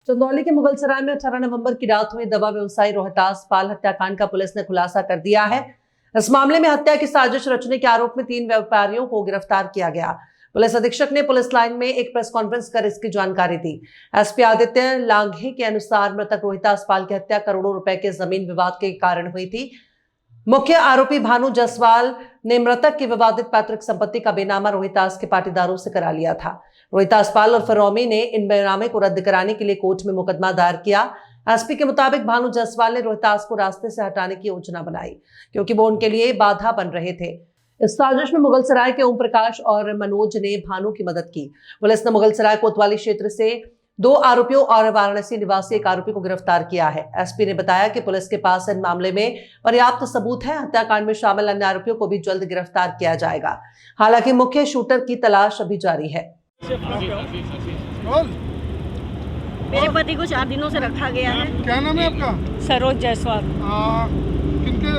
चंदौली के मुगलसराय में 18 नवंबर की रात हुई दवा व्यवसायी रोहतास पाल हत्याकांड का पुलिस ने खुलासा कर दिया है। इस मामले में हत्या की साजिश रचने के आरोप में 3 व्यापारियों को गिरफ्तार किया गया। पुलिस अधीक्षक ने पुलिस लाइन में एक प्रेस कॉन्फ्रेंस कर इसकी जानकारी दी। एसपी आदित्य लांघे के अनुसार मृतक रोहितास पाल की हत्या करोड़ों रुपए के जमीन विवाद के कारण हुई थी। मुख्य आरोपी भानु जायसवाल ने मृतक की विवादित पैतृक संपत्ति का बेनामा रोहितास के पाटीदारों से करा लिया था। रोहितास पाल और फरोमी ने इन बेनामे को रद्द कराने के लिए कोर्ट में मुकदमा दायर किया। एसपी के मुताबिक भानु जायसवाल ने रोहितास को रास्ते से हटाने की योजना बनाई क्योंकि वो उनके लिए बाधा बन रहे थे। इस साजिश में मुगलसराय के ओम प्रकाश और मनोज ने भानु की मदद की। पुलिस ने मुगलसराय कोतवाली क्षेत्र से 2 आरोपियों और वाराणसी निवासी एक आरोपी को गिरफ्तार किया है। एसपी ने बताया कि पुलिस के पास इन मामले में पर्याप्त सबूत है। हत्याकांड में शामिल अन्य आरोपियों को भी जल्द गिरफ्तार किया जाएगा। हालांकि मुख्य शूटर की तलाश अभी जारी है। मेरे पति को 4 दिनों से रखा गया है। क्या नाम है आपका? सरोज जायसवाल। किनके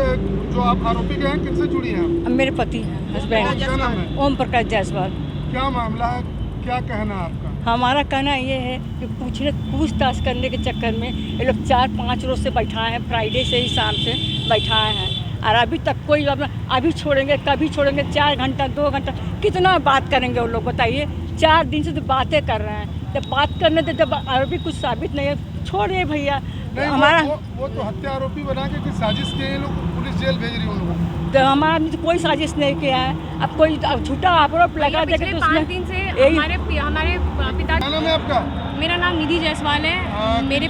जो आप आरोपी के हैं किनसे जुड़ी हैं? मेरे पति हैं, हस्बैंड। क्या नाम है? ओम प्रकाश जायसवाल। क्या मामला है, क्या कहना है आपका? हमारा कहना ये है कि पूछताछ करने के चक्कर में ये लोग 4-5 रोज से बैठाए हैं। फ्राइडे से ही शाम से बैठाए हैं और अभी तक कोई अभी छोड़ेंगे, कभी छोड़ेंगे, 4 घंटा 2 घंटा कितना बात करेंगे वो लोग बताइए। 4 दिन से तो बातें कर रहे हैं। जब बात करने थे जब आरोपी कुछ साबित नहीं है, छोड़िए भैया। हमारा वो तो हत्या आरोपी बना के साजिश के ये लोग पुलिस जेल भेज रही है उन लोगों को। तो हमारा तो कोई साजिश नहीं किया है। अब कोई झूठा आरोप लगा देगा तो उसमें 5 दिन से हमारे पिता। क्या नाम है आपका? मेरा नाम निधि जायसवाल है। मेरे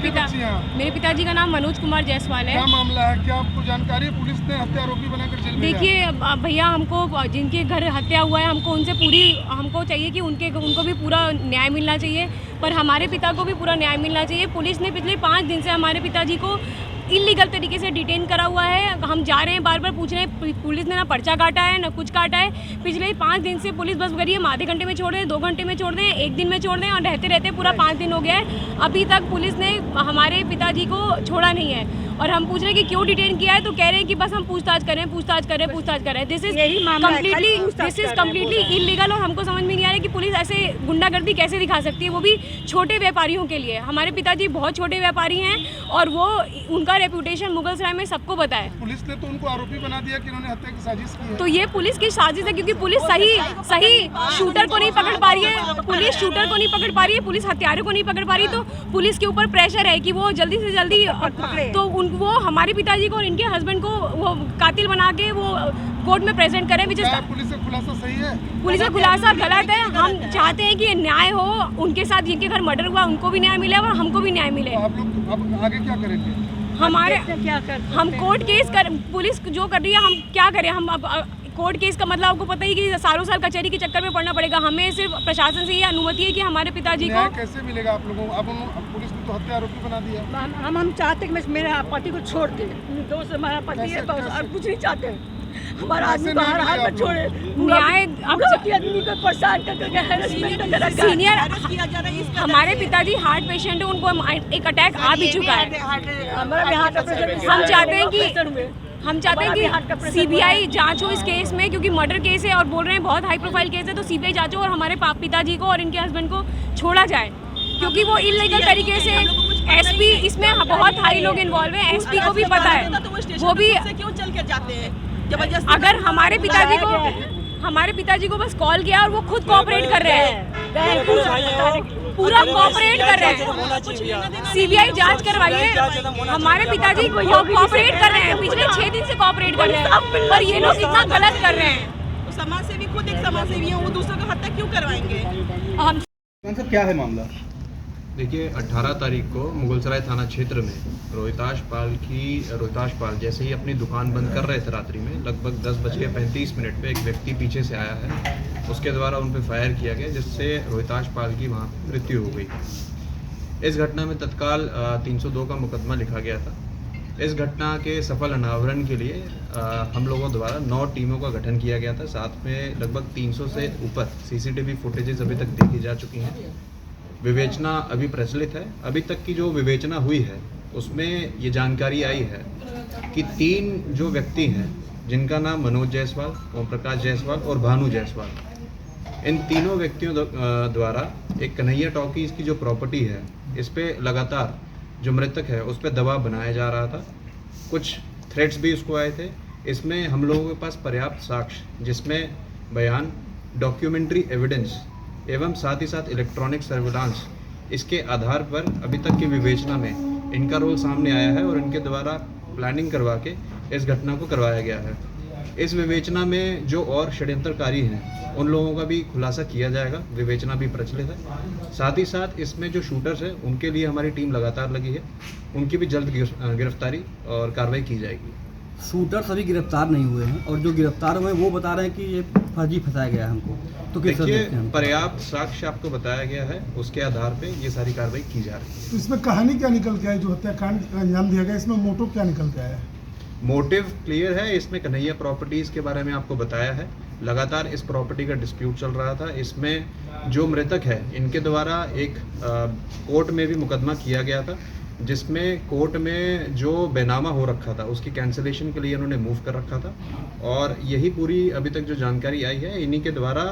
पिताजी का नाम मनोज कुमार जायसवाल है। क्या मामला है, क्या आपको जानकारी है? पुलिस ने हत्या आरोपी बनाकर जेल भेजा। देखिए भैया, हमको जिनके घर हत्या हुआ है हमको चाहिए कि उनको भी पूरा न्याय मिलना चाहिए, पर हमारे पिता को भी पूरा न्याय मिलना चाहिए। पुलिस ने पिछले 5 दिन से हमारे पिताजी को इलीगल तरीके से डिटेन करा हुआ है। हम जा रहे हैं, बार बार पूछ रहे हैं, पुलिस ने ना पर्चा काटा है ना कुछ काटा है। पिछले 5 दिन से पुलिस बस करिए, हम आधे घंटे में छोड़ दें, 2 घंटे में छोड़ दें, 1 दिन में छोड़ दें, और रहते रहते पूरा 5 दिन हो गया है। अभी तक पुलिस ने हमारे पिताजी को छोड़ा नहीं है और हम पूछ रहे हैं कि क्यों डिटेन किया है, तो कह रहे हैं कि बस हम पूछताछ करें। दिस इज कम्प्लीटली इलीगल और हमको समझ में नहीं आ रहा है कि पुलिस ऐसे गुंडागर्दी कैसे दिखा सकती है, वो भी छोटे व्यापारियों के लिए। हमारे पिताजी बहुत छोटे व्यापारी हैं और वो उनका रेपुटेशन मुगलसराय में सबको पता है। पुलिस ने तो उनको आरोपी बना दिया कि उन्होंने हत्या की साजिश की है। तो ये पुलिस की साजिश है क्योंकि पुलिस सही शूटर को नहीं पकड़ पा रही है। पुलिस शूटर को नहीं पकड़ पा रही है, पुलिस हत्यारों को नहीं पकड़ पा रही। तो पुलिस के ऊपर प्रेशर है कि वो जल्दी से जल्दी तो वो हमारे पिताजी को और इनके हस्बैंड को वो कातिल बना के वो कोर्ट में प्रेजेंट करें। पुलिस का खुलासा सही है? पुलिस का खुलासा गलत है। हम चाहते हैं कि न्याय हो, उनके साथ जिनके घर मर्डर हुआ उनको भी न्याय मिले और हमको भी न्याय मिले। आप लोग अब आगे क्या करेंगे? हम कोर्ट केस कर, पुलिस जो कर रही है हम क्या करें। हम अब कोर्ट केस का मतलब आपको पता ही कि सालों साल कचहरी के चक्कर में पड़ना पड़ेगा। हमें सिर्फ प्रशासन से ये अनुमति है कि हमारे पिताजी को कैसे मिलेगा आप लोगों को? अब पुलिस ने तो हत्या आरोपी बना दिया। हम चाहते हैं कि मेरे पति को छोड़ दे। दोस्त हमारा पति है, बस और कुछ नहीं चाहते। हमारा आदमी बाहर हाथ में छोड़े, न्याय आदमी को परेशान करके सीनियर। हमारे पिताजी हार्ट पेशेंट है, उनको एक अटैक आ भी चुका है। हम चाहते हैं कि सीबीआई जांच हो इस केस में, क्योंकि मर्डर केस है और बोल रहे हैं बहुत हाई प्रोफाइल केस है। तो सीबीआई जांच हो और हमारे पिताजी को और इनके हस्बैंड को छोड़ा जाए क्योंकि वो इलीगल तरीके से। एसपी इसमें बहुत हाई लोग इन्वॉल्व हैं, एसपी को भी पता है। वो भी क्यों चल के जाते हैं? अगर हमारे पिताजी को बस कॉल किया और वो खुद कोऑपरेट कर रहे हैं, पूरा कोऑपरेट कर रहे हैं। सीबीआई जांच करवाइए। हमारे पिताजी कोऑपरेट कर रहे हैं, पिछले 6 दिन से कोऑपरेट कर रहे हैं, पर ये लोग इतना गलत कर रहे हैं। समाज सेवी खुद एक समाज सेवी है, वो दूसरों को हत्या क्यों करवाएंगे? हम सर क्या है मामला? देखिए 18 तारीख को मुगलसराय थाना क्षेत्र में रोहितास पाल जैसे ही अपनी दुकान बंद कर रहे थे रात्रि में, लगभग 10:35 पे एक व्यक्ति पीछे से आया है। उसके द्वारा उन पर फायर किया गया जिससे रोहितास पाल की वहाँ मृत्यु हो गई। इस घटना में तत्काल 302 का मुकदमा लिखा गया था। इस घटना के सफल अनावरण के लिए हम लोगों द्वारा 9 टीमों का गठन किया गया था। साथ में लगभग 300 से ऊपर CCTV फुटेजेस अभी तक देखी जा चुकी हैं। विवेचना अभी प्रचलित है। अभी तक की जो विवेचना हुई है उसमें ये जानकारी आई है कि 3 जो व्यक्ति हैं जिनका नाम मनोज जायसवाल, ओम प्रकाश जायसवाल और भानु जायसवाल, इन तीनों व्यक्तियों द्वारा एक कन्हैया टॉकीज की जो प्रॉपर्टी है इस पे लगातार जो मृतक है उस पर दबाव बनाया जा रहा था। कुछ थ्रेट्स भी उसको आए थे। इसमें हम लोगों के पास पर्याप्त साक्ष्य जिसमें बयान, डॉक्यूमेंट्री एविडेंस एवं साथ ही साथ इलेक्ट्रॉनिक सर्विलांस, इसके आधार पर अभी तक की विवेचना में इनका रोल सामने आया है और इनके द्वारा प्लानिंग करवा के इस घटना को करवाया गया है। इस विवेचना में जो और षड्यंत्रकारी हैं उन लोगों का भी खुलासा किया जाएगा। विवेचना भी प्रचलित है। साथ ही साथ इसमें जो शूटर्स हैं उनके लिए हमारी टीम लगातार लगी है। उनकी भी जल्द गिरफ्तारी और कार्रवाई की जाएगी। शूटर्स अभी गिरफ्तार नहीं हुए हैं और जो गिरफ्तार हुए वो बता रहे हैं कि ये फर्जी फंसाया गया है हमको, तो किस तरह देखिए, देखते हैं? पर्याप्त साक्ष्य आपको बताया गया है, उसके आधार पे ये सारी कार्रवाई की जा रही है। तो इसमें कहानी क्या निकल के आई जो हत्याकांड का अंजाम दिया गया, इसमें मोटिव क्या निकल के आया है? मोटिव क्लियर है। इसमें कन्हैया प्रॉपर्टीज़ के बारे में आपको बताया है। लगातार इस प्रॉपर्टी का डिस्प्यूट चल रहा था। इसमें जो मृतक है इनके द्वारा एक कोर्ट में भी मुकदमा किया गया था, जिसमें कोर्ट में जो बेनामा हो रखा था उसकी कैंसिलेशन के लिए इन्होंने मूव कर रखा था। और यही पूरी अभी तक जो जानकारी आई है, इन्हीं के द्वारा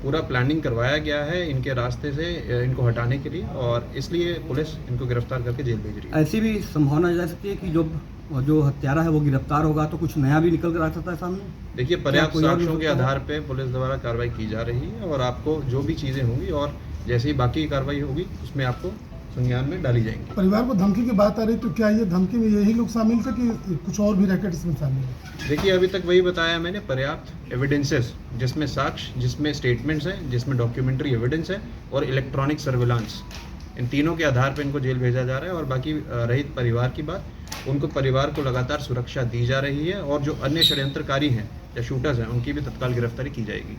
पूरा प्लानिंग करवाया गया है इनके रास्ते से इनको हटाने के लिए, और इसलिए पुलिस इनको गिरफ्तार करके जेल भेज रही है। ऐसी भी संभावना जा सकती है कि जो हत्यारा है वो गिरफ्तार होगा तो कुछ नया भी निकल कर आ सकता है सामने। देखिए, पर्याप्त कोई और भी साक्ष्यों के होता है? आधार पे पुलिस द्वारा कार्रवाई की जा रही है और आपको जो भी चीज़ें होंगी और जैसे ही बाकी कार्रवाई होगी उसमें आपको संज्ञान में डाली जाएंगी। परिवार को धमकी की बात आ रही, तो क्या ये धमकी में यही लोग शामिल थे कि कुछ और भी रैकेट इसमें शामिल है? देखिए, अभी तक वही बताया मैंने, पर्याप्त एविडेंसेस जिसमें साक्ष्य, जिसमें स्टेटमेंट्स हैं, जिसमें डॉक्यूमेंट्री एविडेंस है और इलेक्ट्रॉनिक सर्विलांस, इन तीनों के आधार पर इनको जेल भेजा जा रहा है। और बाकी रही परिवार की बात, उनको परिवार को लगातार सुरक्षा दी जा रही है और जो अन्य षड्यंत्रकारी हैं या शूटर्स हैं उनकी भी तत्काल गिरफ्तारी की जाएगी।